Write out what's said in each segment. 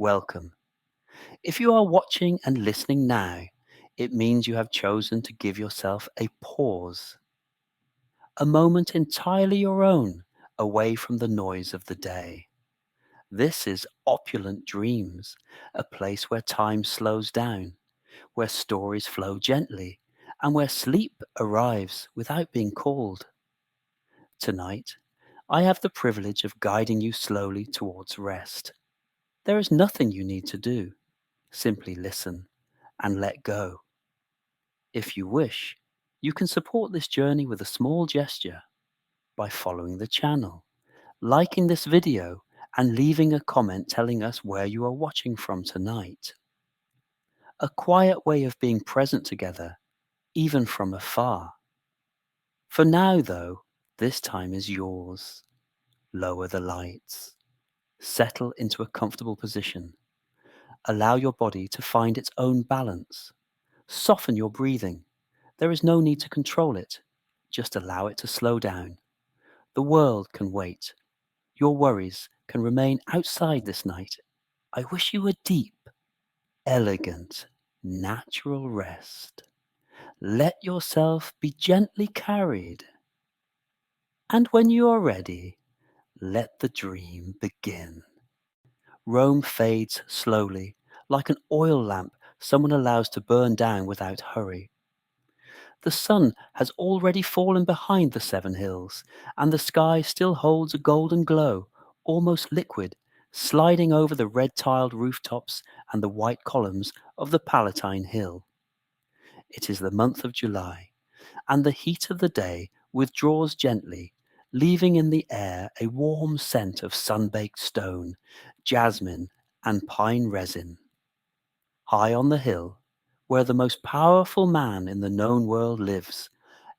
welcome. If you are watching and listening now, it means you have chosen to give yourself a pause, a moment entirely your own, away from the noise of the day. This is Opulent Dreams, a place where time slows down, where stories flow gently, and where sleep arrives without being called. Tonight, I have the privilege of guiding you slowly towards rest. There is nothing you need to do. Simply listen and let go. If you wish, you can support this journey with a small gesture by following the channel, liking this video, and leaving a comment telling us where you are watching from tonight. A quiet way of being present together, even from afar. For now, though, this time is yours. Lower the lights. Settle into a comfortable position. Allow your body to find its own balance. Soften your breathing. There is no need to control it. Just allow it to slow down. The world can wait. Your worries can remain outside this night. I wish you a deep, elegant, natural rest. Let yourself be gently carried. And when you are ready, let the dream begin. Rome fades slowly, like an oil lamp someone allows to burn down without hurry. The sun has already fallen behind the 7 hills, and the sky still holds a golden glow, almost liquid, sliding over the red-tiled rooftops and the white columns of the Palatine Hill. It is the month of July, and the heat of the day withdraws gently, leaving in the air a warm scent of sun-baked stone, jasmine, and pine resin. High on the hill, where the most powerful man in the known world lives,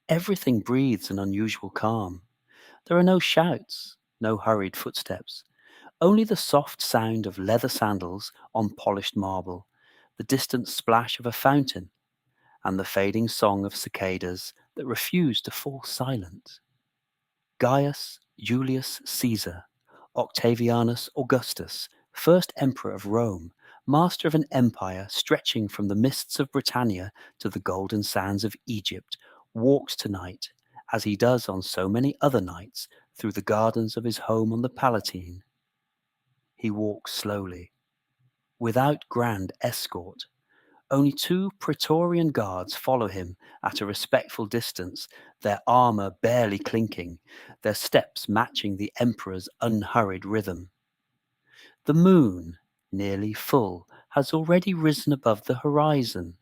everything breathes an unusual calm. There are no shouts, no hurried footsteps, only the soft sound of leather sandals on polished marble, the distant splash of a fountain, and the fading song of cicadas that refuse to fall silent. Gaius Julius Caesar, Octavianus Augustus, first emperor of Rome, master of an empire stretching from the mists of Britannia to the golden sands of Egypt, walks tonight, as he does on so many other nights, through the gardens of his home on the Palatine. He walks slowly, without grand escort. Only 2 Praetorian guards follow him at a respectful distance, their armor barely clinking, their steps matching the emperor's unhurried rhythm. The moon, nearly full, has already risen above the horizon,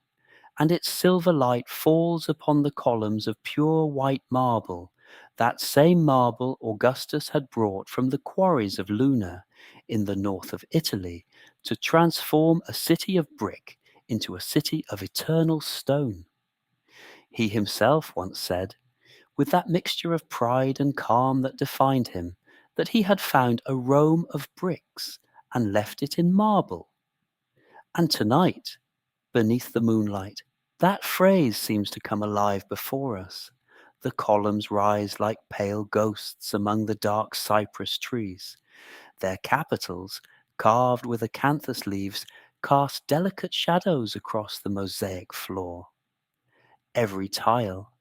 and its silver light falls upon the columns of pure white marble, that same marble Augustus had brought from the quarries of Luna, in the north of Italy, to transform a city of brick into a city of eternal stone. He himself once said, with that mixture of pride and calm that defined him, that he had found a Rome of bricks and left it in marble. And tonight, beneath the moonlight, that phrase seems to come alive before us. The columns rise like pale ghosts among the dark cypress trees. Their capitals, carved with acanthus leaves, cast delicate shadows across the mosaic floor. Every tile,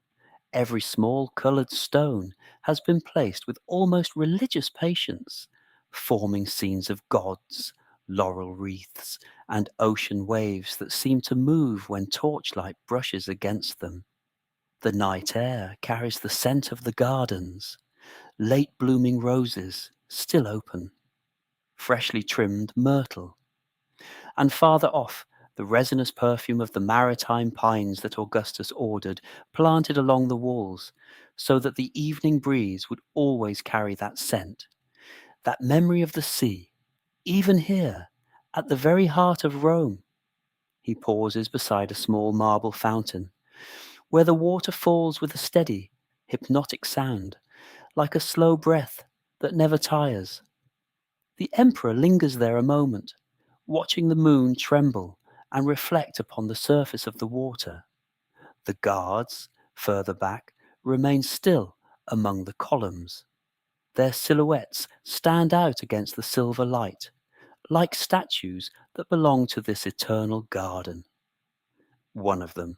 every small coloured stone has been placed with almost religious patience, forming scenes of gods, laurel wreaths, and ocean waves that seem to move when torchlight brushes against them. The night air carries the scent of the gardens, late blooming roses still open, freshly trimmed myrtle, and farther off, the resinous perfume of the maritime pines that Augustus ordered, planted along the walls, so that the evening breeze would always carry that scent, that memory of the sea, even here, at the very heart of Rome. He pauses beside a small marble fountain, where the water falls with a steady, hypnotic sound, like a slow breath that never tires. The emperor lingers there a moment, watching the moon tremble and reflect upon the surface of the water. The guards, further back, remain still among the columns. Their silhouettes stand out against the silver light, like statues that belong to this eternal garden. One of them,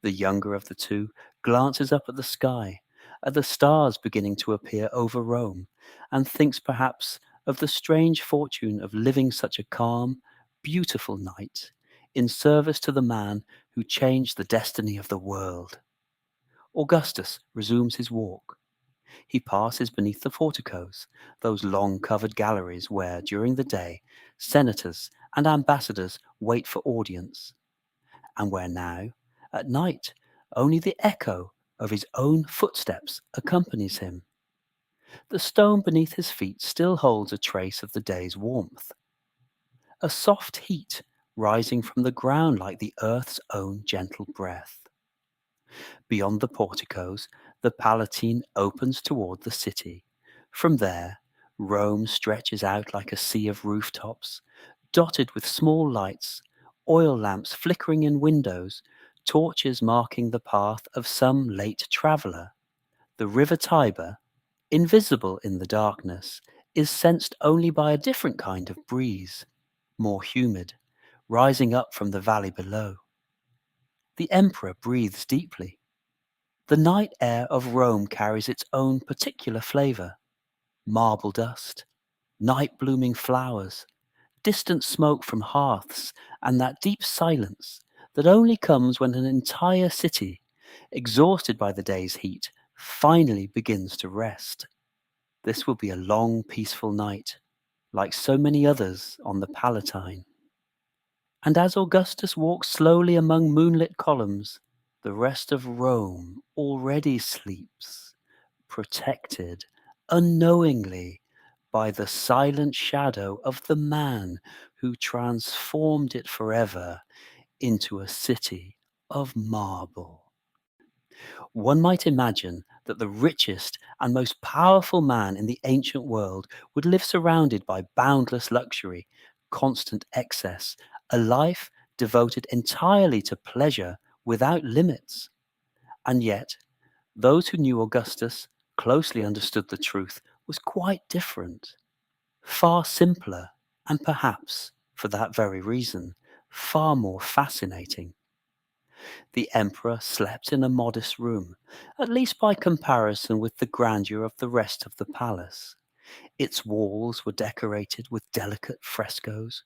the younger of the two, glances up at the sky, at the stars beginning to appear over Rome, and thinks perhaps of the strange fortune of living such a calm, beautiful night in service to the man who changed the destiny of the world. Augustus resumes his walk. He passes beneath the porticos, those long covered galleries where, during the day, senators and ambassadors wait for audience, and where now, at night, only the echo of his own footsteps accompanies him. The stone beneath his feet still holds a trace of the day's warmth, a soft heat rising from the ground like the earth's own gentle breath. Beyond the porticos, the Palatine opens toward the city. From there, Rome stretches out like a sea of rooftops, dotted with small lights, oil lamps flickering in windows, torches marking the path of some late traveller. The river Tiber, invisible in the darkness, is sensed only by a different kind of breeze, more humid, rising up from the valley below. The emperor breathes deeply. The night air of Rome carries its own particular flavour: marble dust, night-blooming flowers, distant smoke from hearths, and that deep silence that only comes when an entire city, exhausted by the day's heat, finally begins to rest. This will be a long, peaceful night, like so many others on the Palatine. And as Augustus walks slowly among moonlit columns, the rest of Rome already sleeps, protected unknowingly by the silent shadow of the man who transformed it forever into a city of marble. One might imagine that the richest and most powerful man in the ancient world would live surrounded by boundless luxury, constant excess, a life devoted entirely to pleasure without limits. And yet, those who knew Augustus closely understood the truth was quite different, far simpler, and perhaps, for that very reason, far more fascinating. The emperor slept in a modest room, at least by comparison with the grandeur of the rest of the palace. Its walls were decorated with delicate frescoes,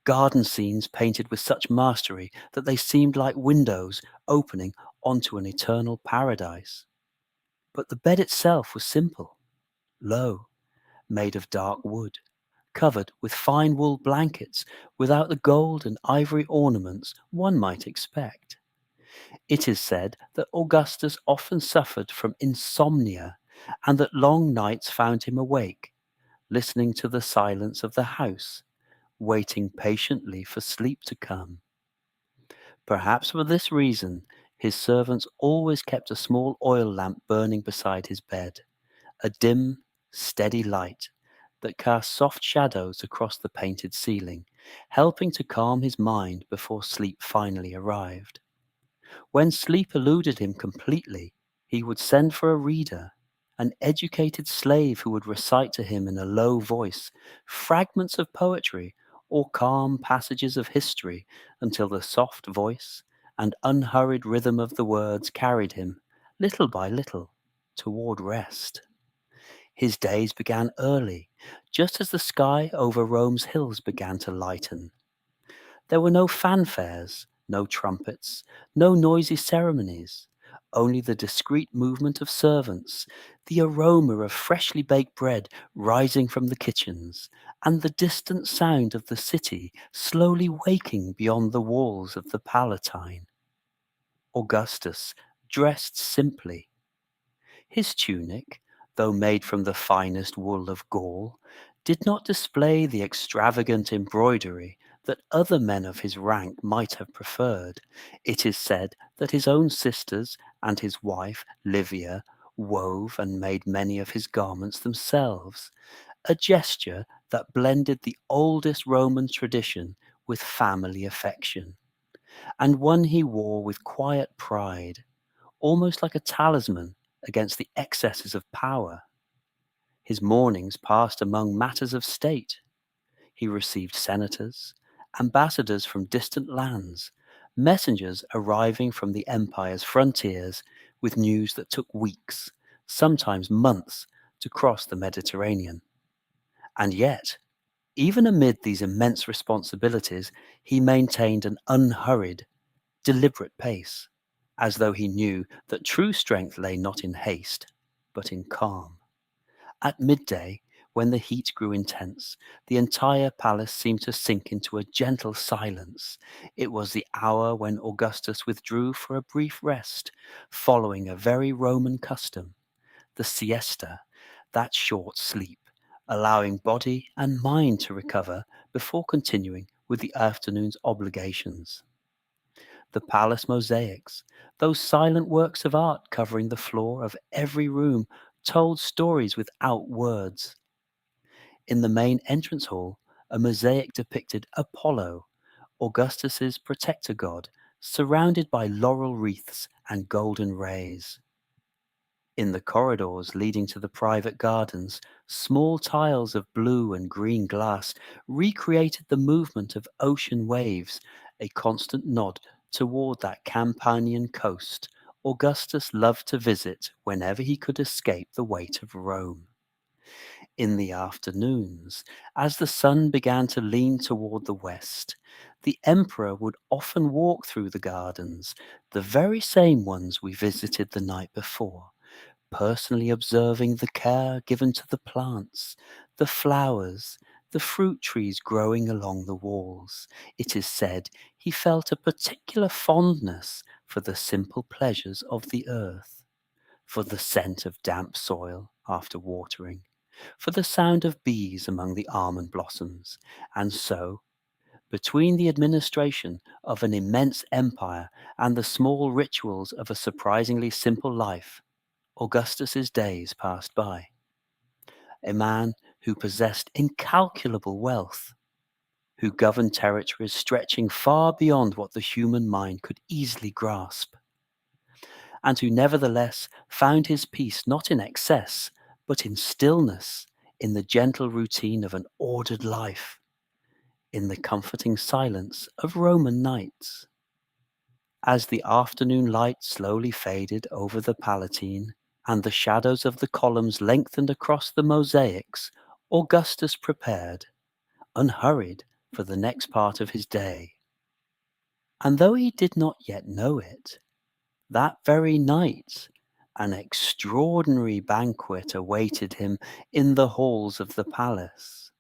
garden scenes painted with such mastery that they seemed like windows opening onto an eternal paradise. But the bed itself was simple, low, made of dark wood, covered with fine wool blankets without the gold and ivory ornaments one might expect. It is said that Augustus often suffered from insomnia, and that long nights found him awake, listening to the silence of the house, waiting patiently for sleep to come. Perhaps for this reason, his servants always kept a small oil lamp burning beside his bed, a dim, steady light that cast soft shadows across the painted ceiling, helping to calm his mind before sleep finally arrived. When sleep eluded him completely, he would send for a reader, an educated slave who would recite to him in a low voice fragments of poetry or calm passages of history until the soft voice and unhurried rhythm of the words carried him, little by little, toward rest. His days began early, just as the sky over Rome's hills began to lighten. There were no fanfares, no trumpets, no noisy ceremonies, only the discreet movement of servants, the aroma of freshly baked bread rising from the kitchens, and the distant sound of the city slowly waking beyond the walls of the Palatine. Augustus dressed simply. His tunic, though made from the finest wool of Gaul, did not display the extravagant embroidery that other men of his rank might have preferred. It is said that his own sisters and his wife, Livia, wove and made many of his garments themselves, a gesture that blended the oldest Roman tradition with family affection, and one he wore with quiet pride, almost like a talisman against the excesses of power. His mornings passed among matters of state. He received senators, ambassadors from distant lands, messengers arriving from the empire's frontiers with news that took weeks, sometimes months, to cross the Mediterranean. And yet, even amid these immense responsibilities, he maintained an unhurried, deliberate pace, as though he knew that true strength lay not in haste, but in calm. At midday, when the heat grew intense, the entire palace seemed to sink into a gentle silence. It was the hour when Augustus withdrew for a brief rest, following a very Roman custom, the siesta, that short sleep, allowing body and mind to recover before continuing with the afternoon's obligations. The palace mosaics, those silent works of art covering the floor of every room, told stories without words. In the main entrance hall, a mosaic depicted Apollo, Augustus's protector god, surrounded by laurel wreaths and golden rays. In the corridors leading to the private gardens, small tiles of blue and green glass recreated the movement of ocean waves, a constant nod toward that Campanian coast Augustus loved to visit whenever he could escape the weight of Rome. In the afternoons, as the sun began to lean toward the west, the emperor would often walk through the gardens, the very same ones we visited the night before, personally observing the care given to the plants, the flowers, the fruit trees growing along the walls. It is said he felt a particular fondness for the simple pleasures of the earth, for the scent of damp soil after watering, for the sound of bees among the almond blossoms, and so, between the administration of an immense empire and the small rituals of a surprisingly simple life, Augustus's days passed by. A man who possessed incalculable wealth, who governed territories stretching far beyond what the human mind could easily grasp, and who nevertheless found his peace not in excess, but in stillness, in the gentle routine of an ordered life, in the comforting silence of Roman nights. As the afternoon light slowly faded over the Palatine, and the shadows of the columns lengthened across the mosaics, Augustus prepared, unhurried, for the next part of his day. And though he did not yet know it, that very night an extraordinary banquet awaited him in the halls of the palace,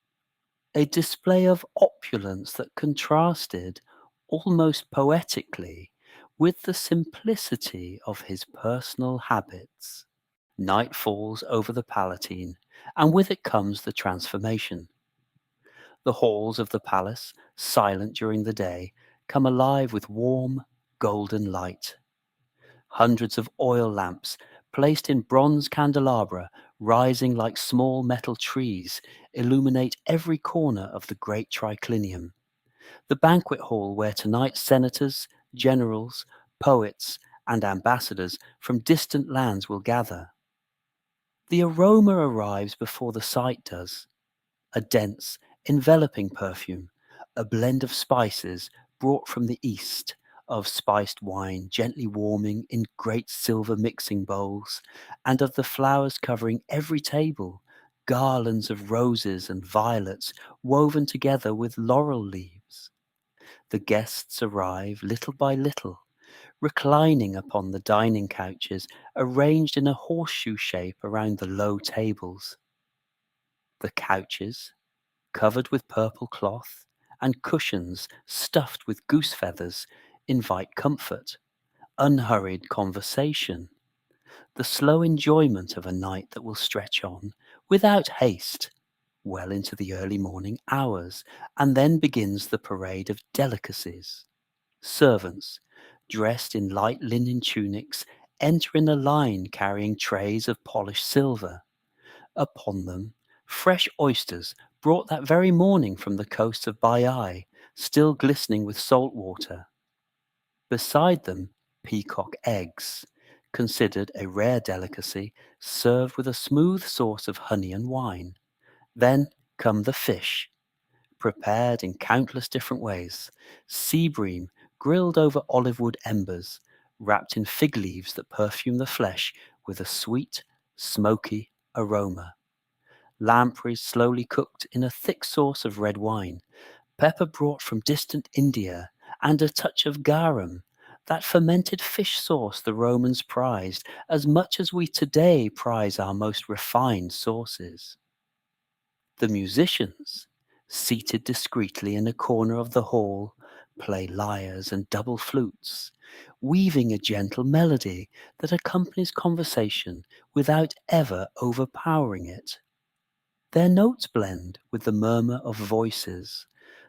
a display of opulence that contrasted, almost poetically, with the simplicity of his personal habits. Night falls over the Palatine, and with it comes the transformation. The halls of the palace, silent during the day, come alive with warm, golden light. Hundreds of oil lamps, placed in bronze candelabra, rising like small metal trees, illuminate every corner of the great triclinium, the banquet hall where tonight senators, generals, poets, and ambassadors from distant lands will gather. The aroma arrives before the sight does, a dense, enveloping perfume, a blend of spices brought from the east, of spiced wine gently warming in great silver mixing bowls, and of the flowers covering every table, garlands of roses and violets woven together with laurel leaves. The guests arrive little by little, reclining upon the dining couches arranged in a horseshoe shape around the low tables. The couches, covered with purple cloth, and cushions stuffed with goose feathers, invite comfort, unhurried conversation, the slow enjoyment of a night that will stretch on, without haste, well into the early morning hours, and then begins the parade of delicacies. Servants, dressed in light linen tunics, enter in a line carrying trays of polished silver. Upon them, fresh oysters, brought that very morning from the coast of Baiae, still glistening with salt water. Beside them, peacock eggs, considered a rare delicacy, served with a smooth sauce of honey and wine. Then come the fish, prepared in countless different ways. Sea bream grilled over olive wood embers, wrapped in fig leaves that perfume the flesh with a sweet, smoky aroma. Lampreys slowly cooked in a thick sauce of red wine, pepper brought from distant India, and a touch of garum, that fermented fish sauce the Romans prized as much as we today prize our most refined sauces. The musicians, seated discreetly in a corner of the hall, play lyres and double flutes, weaving a gentle melody that accompanies conversation without ever overpowering it. Their notes blend with the murmur of voices,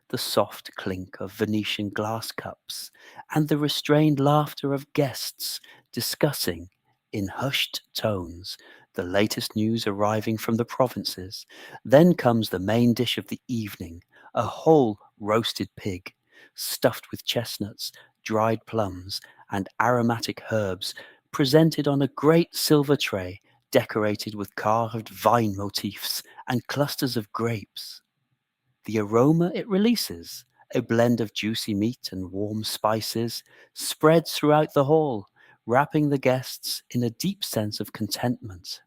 the soft clink of Venetian glass cups, and the restrained laughter of guests discussing, in hushed tones, the latest news arriving from the provinces. Then comes the main dish of the evening, a whole roasted pig, stuffed with chestnuts, dried plums, and aromatic herbs, presented on a great silver tray decorated with carved vine motifs and clusters of grapes. The aroma it releases, a blend of juicy meat and warm spices, spreads throughout the hall, wrapping the guests in a deep sense of contentment.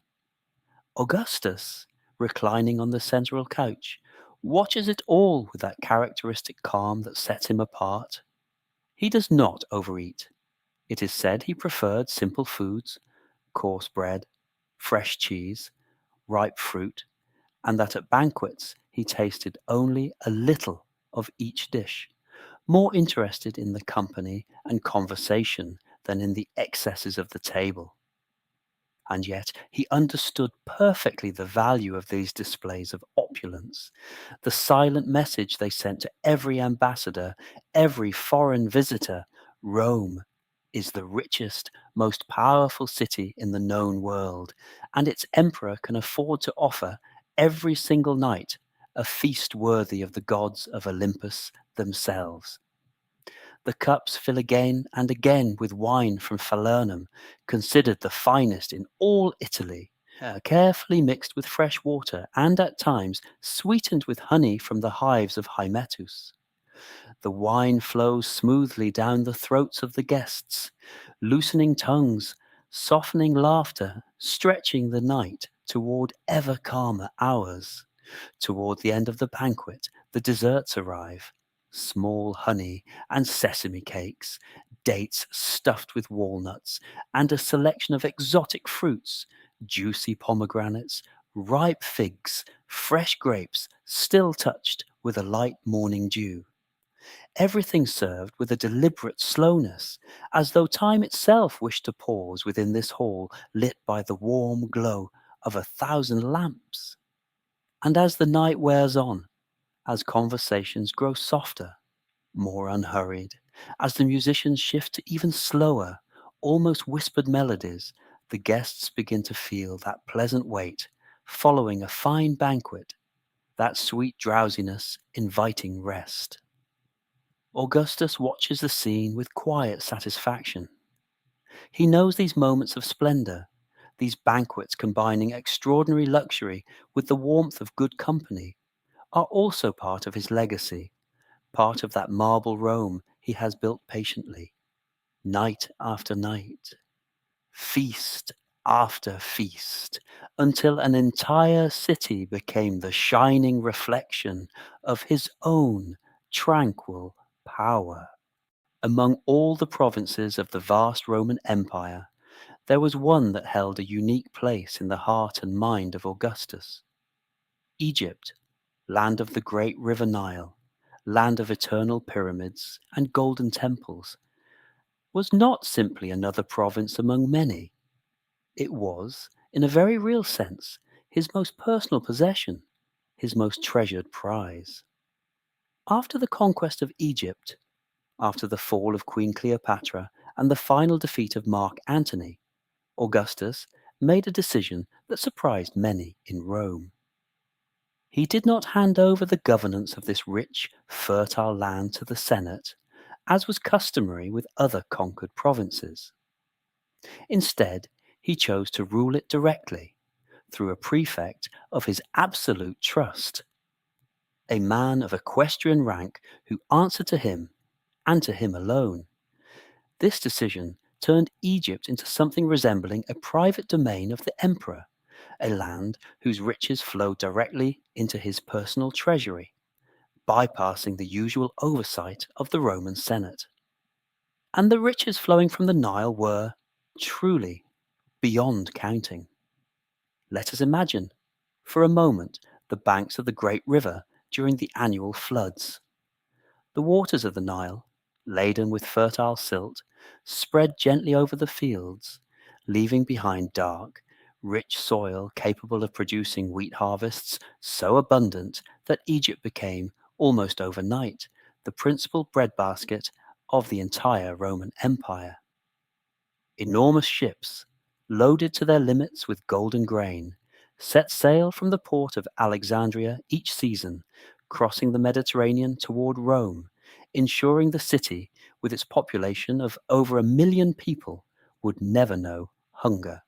Augustus, reclining on the central couch, watches it all with that characteristic calm that sets him apart. He does not overeat. It is said he preferred simple foods, coarse bread, fresh cheese, ripe fruit, and that at banquets he tasted only a little of each dish, more interested in the company and conversation than in the excesses of the table. And yet he understood perfectly the value of these displays of opulence, the silent message they sent to every ambassador, every foreign visitor. Rome is the richest, most powerful city in the known world, and its emperor can afford to offer every single night a feast worthy of the gods of Olympus themselves. The cups fill again and again with wine from Falernum, considered the finest in all Italy, carefully mixed with fresh water and at times sweetened with honey from the hives of Hymettus. The wine flows smoothly down the throats of the guests, loosening tongues, softening laughter, stretching the night toward ever calmer hours. Toward the end of the banquet, the desserts arrive. Small honey and sesame cakes, dates stuffed with walnuts, and a selection of exotic fruits, juicy pomegranates, ripe figs, fresh grapes, still touched with a light morning dew. Everything served with a deliberate slowness, as though time itself wished to pause within this hall lit by the warm glow of 1,000 lamps. And as the night wears on, as conversations grow softer, more unhurried, as the musicians shift to even slower, almost whispered melodies, the guests begin to feel that pleasant weight following a fine banquet, that sweet drowsiness inviting rest. Augustus watches the scene with quiet satisfaction. He knows these moments of splendor, these banquets combining extraordinary luxury with the warmth of good company, are also part of his legacy, part of that marble Rome he has built patiently, night after night, feast after feast, until an entire city became the shining reflection of his own tranquil power. Among all the provinces of the vast Roman Empire, there was one that held a unique place in the heart and mind of Augustus. Egypt, land of the great river Nile, land of eternal pyramids and golden temples, was not simply another province among many. It was, in a very real sense, his most personal possession, his most treasured prize. After the conquest of Egypt, after the fall of Queen Cleopatra and the final defeat of Mark Antony, Augustus made a decision that surprised many in Rome. He did not hand over the governance of this rich, fertile land to the Senate, as was customary with other conquered provinces. Instead, he chose to rule it directly, through a prefect of his absolute trust. a man of equestrian rank who answered to him and to him alone. This decision turned Egypt into something resembling a private domain of the emperor, a land whose riches flowed directly into his personal treasury, bypassing the usual oversight of the Roman Senate. And the riches flowing from the Nile were, truly, beyond counting. Let us imagine, for a moment, the banks of the great river during the annual floods. The waters of the Nile, laden with fertile silt, spread gently over the fields, leaving behind dark, rich soil capable of producing wheat harvests so abundant that Egypt became, almost overnight, the principal breadbasket of the entire Roman Empire. Enormous ships, loaded to their limits with golden grain, set sail from the port of Alexandria each season, crossing the Mediterranean toward Rome, ensuring the city, with its population of over 1 million people, would never know hunger.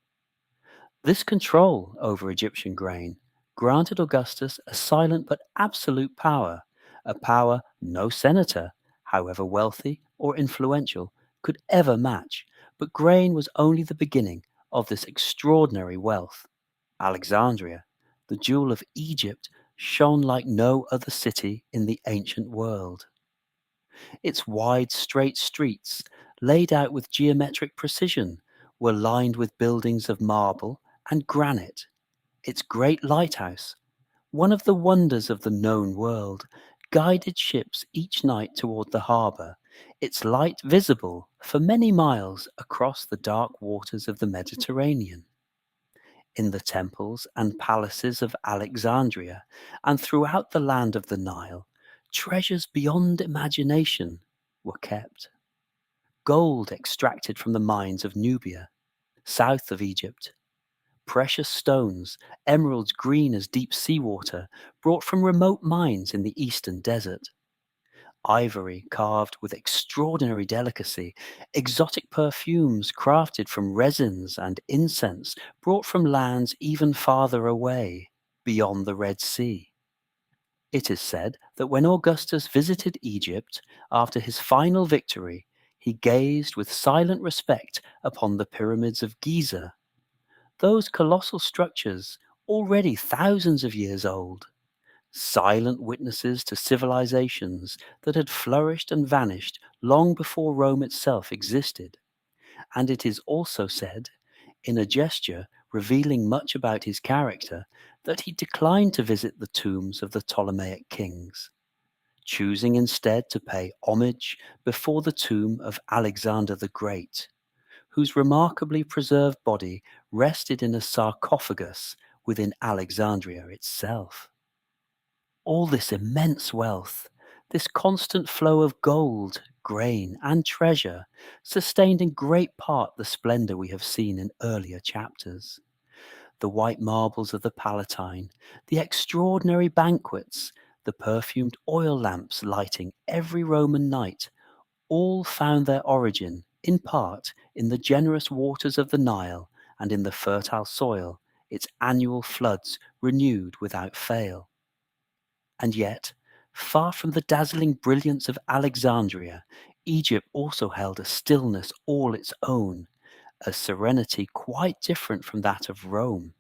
This control over Egyptian grain granted Augustus a silent but absolute power, a power no senator, however wealthy or influential, could ever match. But grain was only the beginning of this extraordinary wealth. Alexandria, the jewel of Egypt, shone like no other city in the ancient world. Its wide, straight streets, laid out with geometric precision, were lined with buildings of marble and granite. Its great lighthouse, one of the wonders of the known world, guided ships each night toward the harbour, its light visible for many miles across the dark waters of the Mediterranean. In the temples and palaces of Alexandria and throughout the land of the Nile, treasures beyond imagination were kept. Gold extracted from the mines of Nubia, south of Egypt, precious stones, emeralds green as deep seawater, brought from remote mines in the eastern desert, ivory carved with extraordinary delicacy, exotic perfumes crafted from resins and incense brought from lands even farther away, beyond the Red Sea. It is said that when Augustus visited Egypt after his final victory, he gazed with silent respect upon the pyramids of Giza, those colossal structures already thousands of years old, silent witnesses to civilizations that had flourished and vanished long before Rome itself existed. And it is also said, in a gesture revealing much about his character, that he declined to visit the tombs of the Ptolemaic kings, choosing instead to pay homage before the tomb of Alexander the Great, whose remarkably preserved body rested in a sarcophagus within Alexandria itself. All this immense wealth, this constant flow of gold, grain, and treasure, sustained in great part the splendor we have seen in earlier chapters. The white marbles of the Palatine, the extraordinary banquets, the perfumed oil lamps lighting every Roman night, all found their origin, in part, in the generous waters of the Nile and in the fertile soil, its annual floods renewed without fail. And yet, far from the dazzling brilliance of Alexandria, Egypt also held a stillness all its own, a serenity quite different from that of Rome.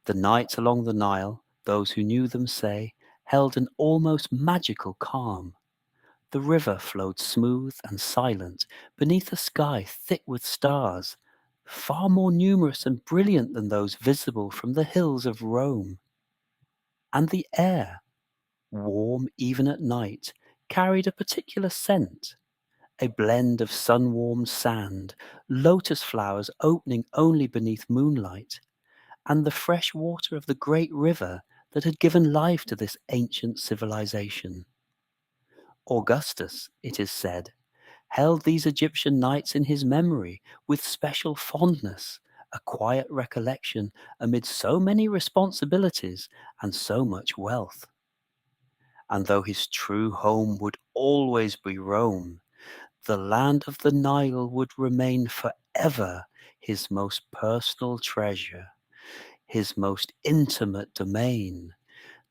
The nights along the Nile, those who knew them say, held an almost magical calm. The river flowed smooth and silent beneath a sky thick with stars, far more numerous and brilliant than those visible from the hills of Rome. And the air, warm even at night, carried a particular scent, a blend of sun-warmed sand, lotus flowers opening only beneath moonlight, and the fresh water of the great river that had given life to this ancient civilization. Augustus, it is said, held these Egyptian nights in his memory with special fondness, a quiet recollection amid so many responsibilities and so much wealth. And though his true home would always be Rome, the land of the Nile would remain forever his most personal treasure, his most intimate domain,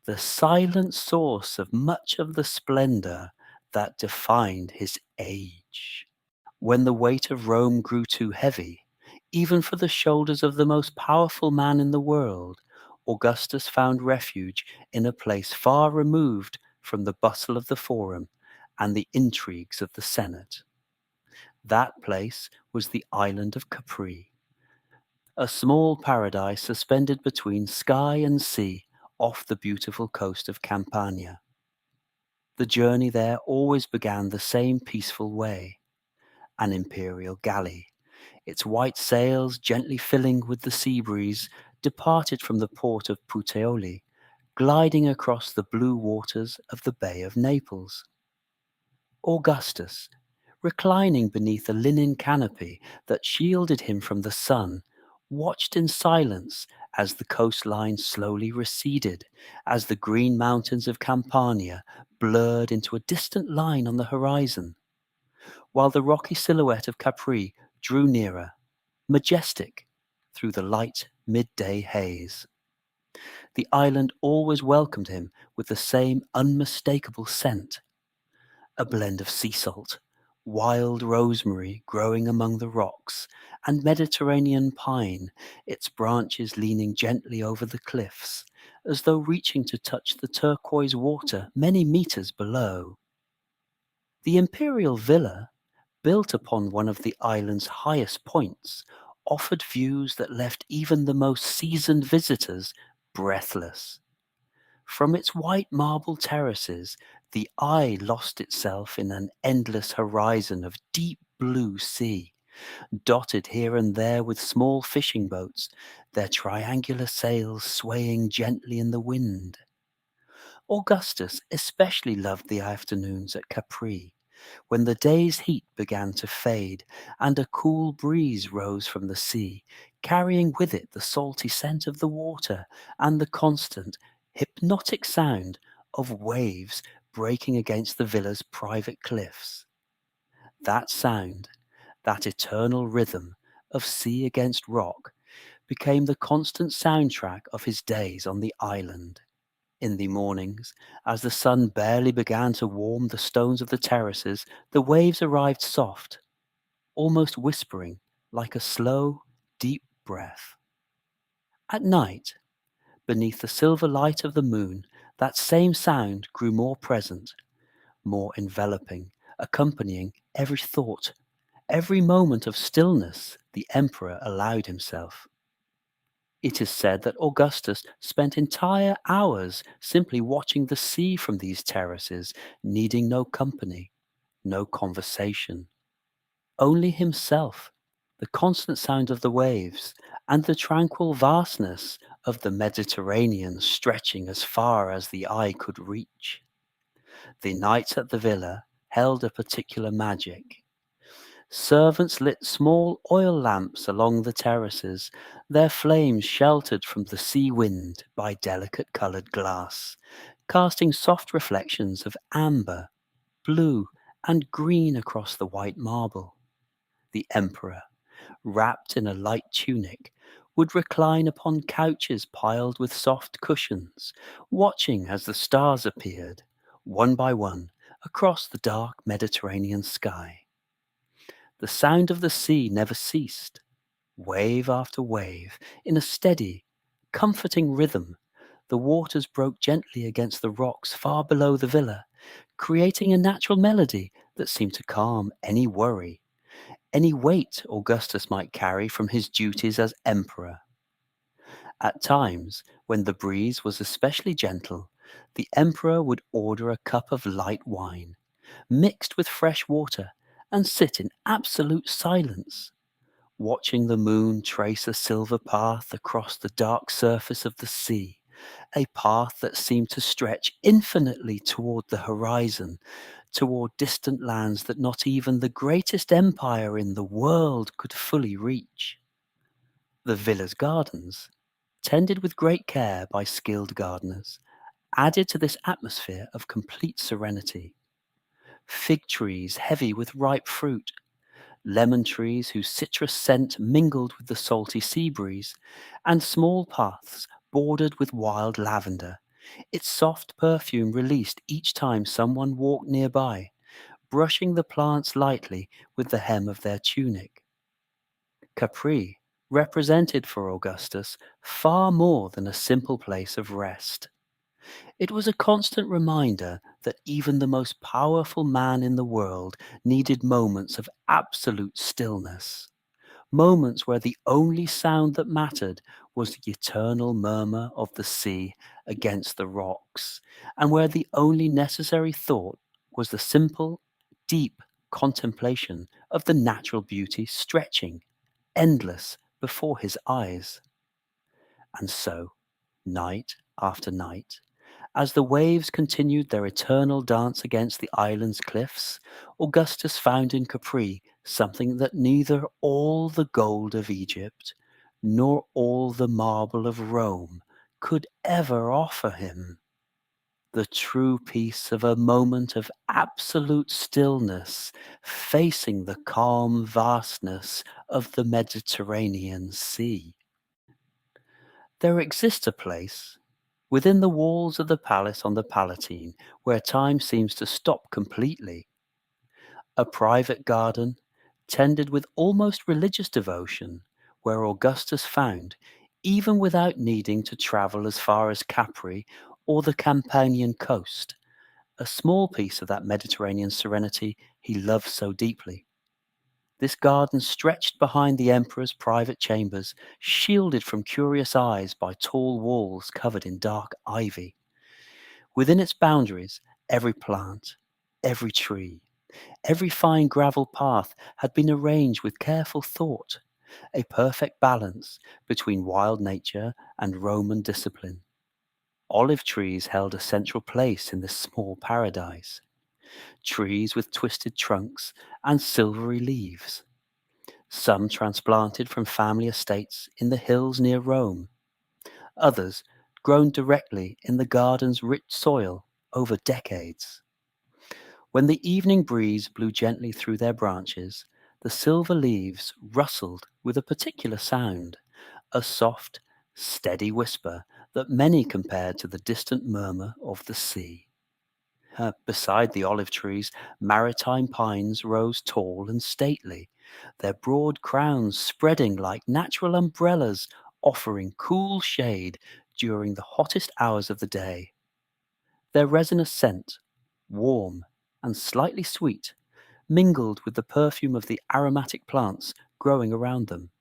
the silent source of much of the splendor that defined his age. When the weight of Rome grew too heavy, even for the shoulders of the most powerful man in the world, Augustus found refuge in a place far removed from the bustle of the Forum and the intrigues of the Senate. That place was the island of Capri, a small paradise suspended between sky and sea off the beautiful coast of Campania. The journey there always began the same peaceful way: an imperial galley, its white sails gently filling with the sea breeze, departed from the port of Puteoli, gliding across the blue waters of the Bay of Naples. Augustus, reclining beneath a linen canopy that shielded him from the sun, watched in silence as the coastline slowly receded, as the green mountains of Campania blurred into a distant line on the horizon, while the rocky silhouette of Capri drew nearer, majestic, through the light midday haze. The island always welcomed him with the same unmistakable scent, a blend of sea salt, wild rosemary growing among the rocks, and Mediterranean pine, its branches leaning gently over the cliffs, as though reaching to touch the turquoise water many meters below. The imperial villa, built upon one of the island's highest points, offered views that left even the most seasoned visitors breathless. From its white marble terraces, the eye lost itself in an endless horizon of deep blue sea, dotted here and there with small fishing boats, their triangular sails swaying gently in the wind. Augustus especially loved the afternoons at Capri, when the day's heat began to fade and a cool breeze rose from the sea, carrying with it the salty scent of the water and the constant, hypnotic sound of waves breaking against the villa's private cliffs. That sound, that eternal rhythm of sea against rock, became the constant soundtrack of his days on the island. In the mornings, as the sun barely began to warm the stones of the terraces, the waves arrived soft, almost whispering, like a slow, deep breath. At night, beneath the silver light of the moon, that same sound grew more present, more enveloping, accompanying every thought, every moment of stillness the emperor allowed himself. It is said that Augustus spent entire hours simply watching the sea from these terraces, needing no company, no conversation. Only himself, the constant sound of the waves, and the tranquil vastness of the Mediterranean stretching as far as the eye could reach. The nights at the villa held a particular magic. Servants lit small oil lamps along the terraces, their flames sheltered from the sea wind by delicate coloured glass, casting soft reflections of amber, blue, and green across the white marble. The emperor, wrapped in a light tunic, would recline upon couches piled with soft cushions, watching as the stars appeared, one by one, across the dark Mediterranean sky. The sound of the sea never ceased, wave after wave, in a steady, comforting rhythm. The waters broke gently against the rocks far below the villa, creating a natural melody that seemed to calm any worry, any weight Augustus might carry from his duties as emperor. At times, when the breeze was especially gentle, the emperor would order a cup of light wine, mixed with fresh water, and sit in absolute silence, watching the moon trace a silver path across the dark surface of the sea, a path that seemed to stretch infinitely toward the horizon, toward distant lands that not even the greatest empire in the world could fully reach. The villa's gardens, tended with great care by skilled gardeners, added to this atmosphere of complete serenity. Fig trees heavy with ripe fruit, lemon trees whose citrus scent mingled with the salty sea breeze, and small paths bordered with wild lavender, its soft perfume released each time someone walked nearby, brushing the plants lightly with the hem of their tunic. Capri represented for Augustus far more than a simple place of rest. It was a constant reminder that even the most powerful man in the world needed moments of absolute stillness, moments where the only sound that mattered was the eternal murmur of the sea against the rocks, and where the only necessary thought was the simple, deep contemplation of the natural beauty stretching, endless, before his eyes. And so, night after night, as the waves continued their eternal dance against the island's cliffs, Augustus found in Capri something that neither all the gold of Egypt nor all the marble of Rome could ever offer him. The true peace of a moment of absolute stillness facing the calm vastness of the Mediterranean Sea. There exists a place within the walls of the palace on the Palatine where time seems to stop completely. A private garden, tended with almost religious devotion, where Augustus found, even without needing to travel as far as Capri or the Campanian coast, a small piece of that Mediterranean serenity he loved so deeply. This garden stretched behind the emperor's private chambers, shielded from curious eyes by tall walls covered in dark ivy. Within its boundaries, every plant, every tree, every fine gravel path had been arranged with careful thought, a perfect balance between wild nature and Roman discipline. Olive trees held a central place in this small paradise, trees with twisted trunks and silvery leaves, some transplanted from family estates in the hills near Rome, others grown directly in the garden's rich soil over decades. When the evening breeze blew gently through their branches, the silver leaves rustled with a particular sound, a soft, steady whisper that many compared to the distant murmur of the sea. Beside the olive trees, maritime pines rose tall and stately, their broad crowns spreading like natural umbrellas, offering cool shade during the hottest hours of the day. Their resinous scent, warm and slightly sweet, mingled with the perfume of the aromatic plants growing around them.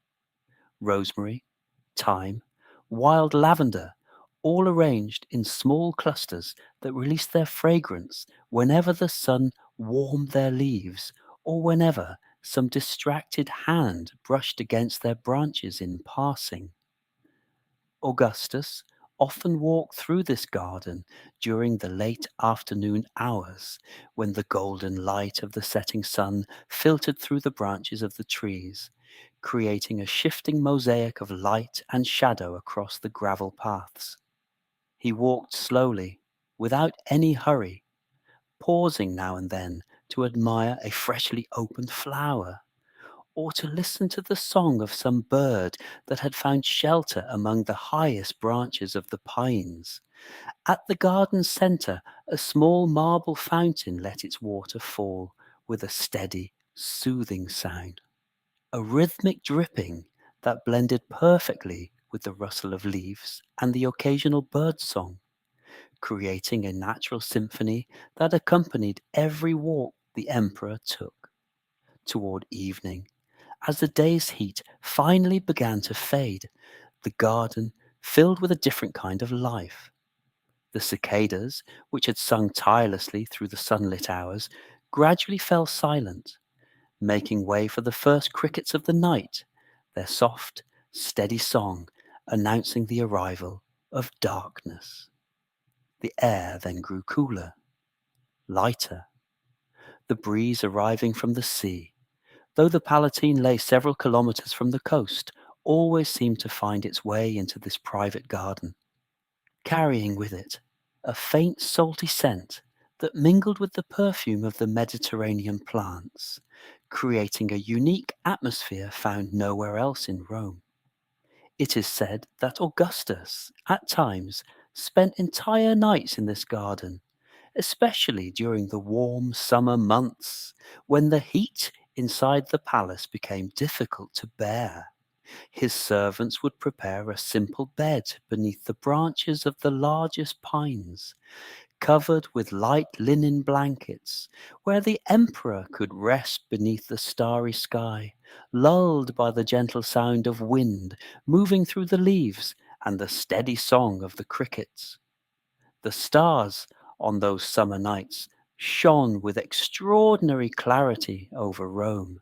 Rosemary, thyme, wild lavender, all arranged in small clusters that released their fragrance whenever the sun warmed their leaves or whenever some distracted hand brushed against their branches in passing. Augustus often walked through this garden during the late afternoon hours when the golden light of the setting sun filtered through the branches of the trees, creating a shifting mosaic of light and shadow across the gravel paths. He walked slowly, without any hurry, pausing now and then to admire a freshly opened flower, or to listen to the song of some bird that had found shelter among the highest branches of the pines. At the garden's centre, a small marble fountain let its water fall with a steady, soothing sound, a rhythmic dripping that blended perfectly with the rustle of leaves and the occasional bird song, creating a natural symphony that accompanied every walk the emperor took. Toward evening, as the day's heat finally began to fade, the garden filled with a different kind of life. The cicadas, which had sung tirelessly through the sunlit hours, gradually fell silent, making way for the first crickets of the night, their soft, steady song announcing the arrival of darkness. The air then grew cooler, lighter, the breeze arriving from the sea, though the Palatine lay several kilometers from the coast, always seemed to find its way into this private garden, carrying with it a faint salty scent that mingled with the perfume of the Mediterranean plants, creating a unique atmosphere found nowhere else in Rome. It is said that Augustus, at times, spent entire nights in this garden, especially during the warm summer months when the heat inside the palace became difficult to bear. His servants would prepare a simple bed beneath the branches of the largest pines, covered with light linen blankets, where the emperor could rest beneath the starry sky, lulled by the gentle sound of wind moving through the leaves and the steady song of the crickets. The stars on those summer nights shone with extraordinary clarity over Rome.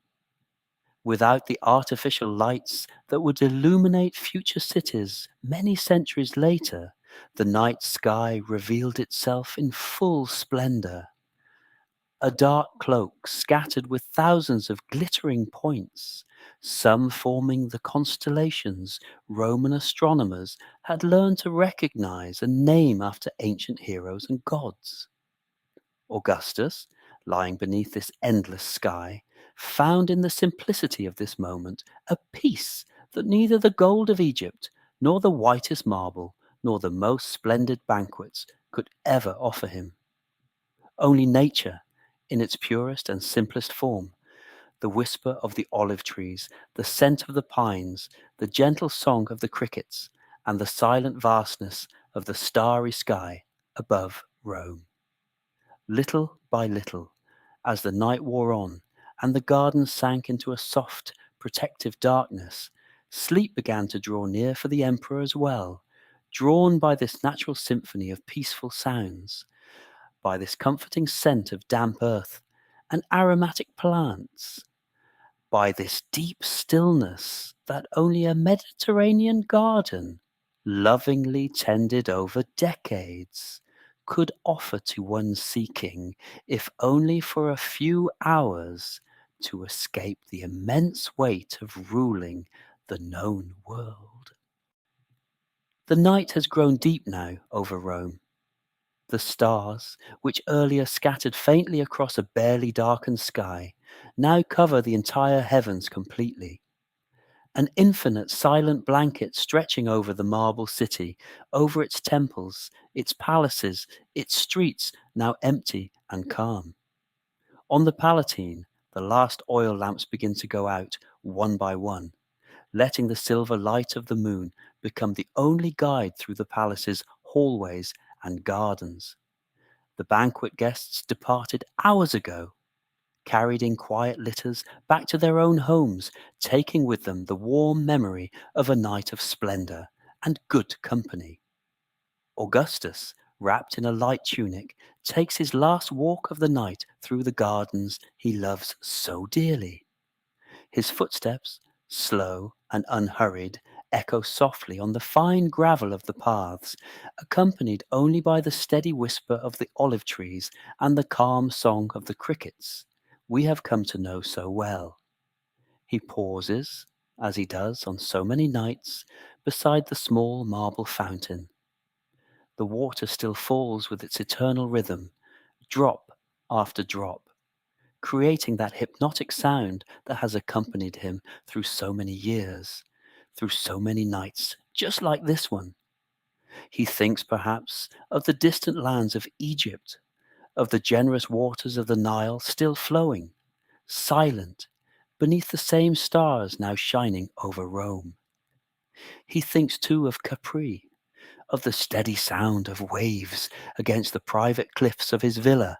Without the artificial lights that would illuminate future cities many centuries later, the night sky revealed itself in full splendor. A dark cloak scattered with thousands of glittering points, some forming the constellations Roman astronomers had learned to recognize and name after ancient heroes and gods. Augustus, lying beneath this endless sky, found in the simplicity of this moment a peace that neither the gold of Egypt, nor the whitest marble, nor the most splendid banquets could ever offer him. Only nature, in its purest and simplest form, the whisper of the olive trees, the scent of the pines, the gentle song of the crickets, and the silent vastness of the starry sky above Rome. Little by little, as the night wore on and the garden sank into a soft, protective darkness, sleep began to draw near for the emperor as well, drawn by this natural symphony of peaceful sounds, by this comforting scent of damp earth and aromatic plants, by this deep stillness that only a Mediterranean garden, lovingly tended over decades, could offer to one seeking, if only for a few hours, to escape the immense weight of ruling the known world. The night has grown deep now over Rome. The stars, which earlier scattered faintly across a barely darkened sky, now cover the entire heavens completely. An infinite silent blanket stretching over the marble city, over its temples, its palaces, its streets now empty and calm. On the Palatine, the last oil lamps begin to go out one by one, letting the silver light of the moon become the only guide through the palace's hallways and gardens. The banquet guests departed hours ago, carried in quiet litters back to their own homes, taking with them the warm memory of a night of splendor and good company. Augustus, wrapped in a light tunic, takes his last walk of the night through the gardens he loves so dearly. His footsteps, slow and unhurried, echo softly on the fine gravel of the paths, accompanied only by the steady whisper of the olive trees and the calm song of the crickets we have come to know so well. He pauses, as he does on so many nights, beside the small marble fountain. The water still falls with its eternal rhythm, drop after drop, creating that hypnotic sound that has accompanied him through so many years, through so many nights, just like this one. He thinks perhaps of the distant lands of Egypt, of the generous waters of the Nile still flowing, silent, beneath the same stars now shining over Rome. He thinks too of Capri, of the steady sound of waves against the private cliffs of his villa,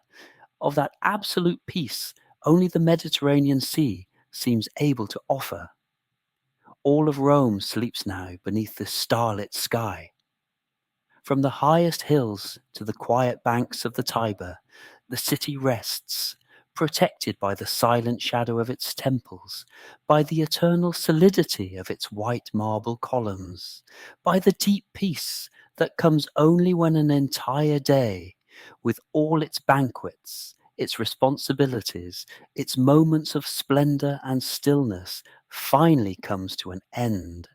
of that absolute peace only the Mediterranean Sea seems able to offer. All of Rome sleeps now beneath this starlit sky. From the highest hills to the quiet banks of the Tiber, the city rests, protected by the silent shadow of its temples, by the eternal solidity of its white marble columns, by the deep peace that comes only when an entire day, with all its banquets, its responsibilities, its moments of splendor and stillness, finally comes to an end.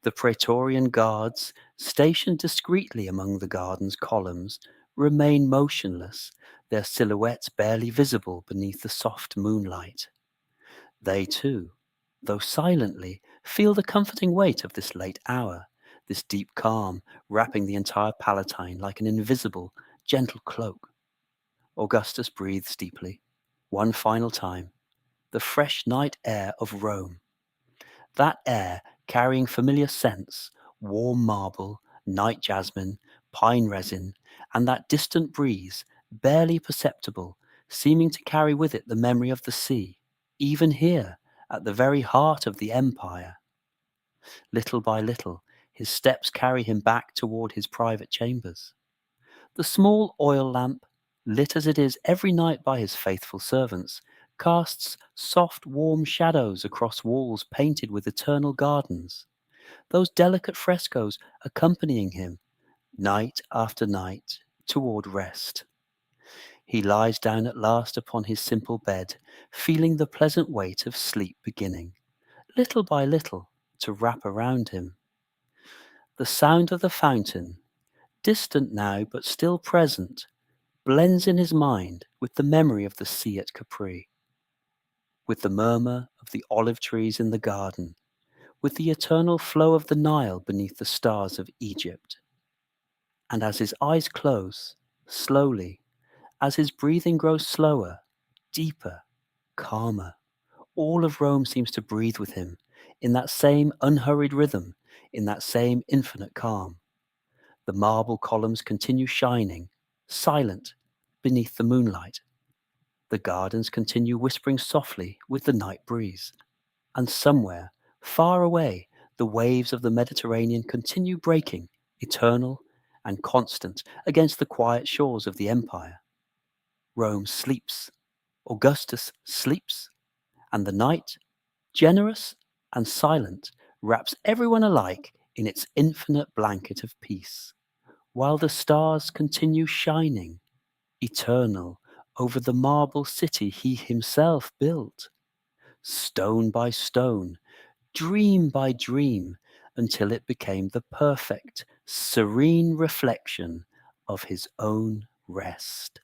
The Praetorian guards, stationed discreetly among the garden's columns, remain motionless, their silhouettes barely visible beneath the soft moonlight. They too, though silently, feel the comforting weight of this late hour, this deep calm wrapping the entire Palatine like an invisible, gentle cloak. Augustus breathes deeply, one final time, the fresh night air of Rome. That air carrying familiar scents, warm marble, night jasmine, pine resin, and that distant breeze, barely perceptible, seeming to carry with it the memory of the sea, even here, at the very heart of the empire. Little by little, his steps carry him back toward his private chambers. The small oil lamp, lit as it is every night by his faithful servants, casts soft, warm shadows across walls painted with eternal gardens, those delicate frescoes accompanying him, night after night, toward rest. He lies down at last upon his simple bed, feeling the pleasant weight of sleep beginning, little by little, to wrap around him. The sound of the fountain, distant now but still present, blends in his mind with the memory of the sea at Capri, with the murmur of the olive trees in the garden, with the eternal flow of the Nile beneath the stars of Egypt. And as his eyes close, slowly, as his breathing grows slower, deeper, calmer, all of Rome seems to breathe with him in that same unhurried rhythm, in that same infinite calm. The marble columns continue shining, silent, beneath the moonlight. The gardens continue whispering softly with the night breeze. And somewhere, far away, the waves of the Mediterranean continue breaking, eternal and constant, against the quiet shores of the empire. Rome sleeps, Augustus sleeps, and the night, generous and silent, wraps everyone alike in its infinite blanket of peace, while the stars continue shining, eternal, over the marble city he himself built, stone by stone, dream by dream, until it became the perfect, serene reflection of his own rest.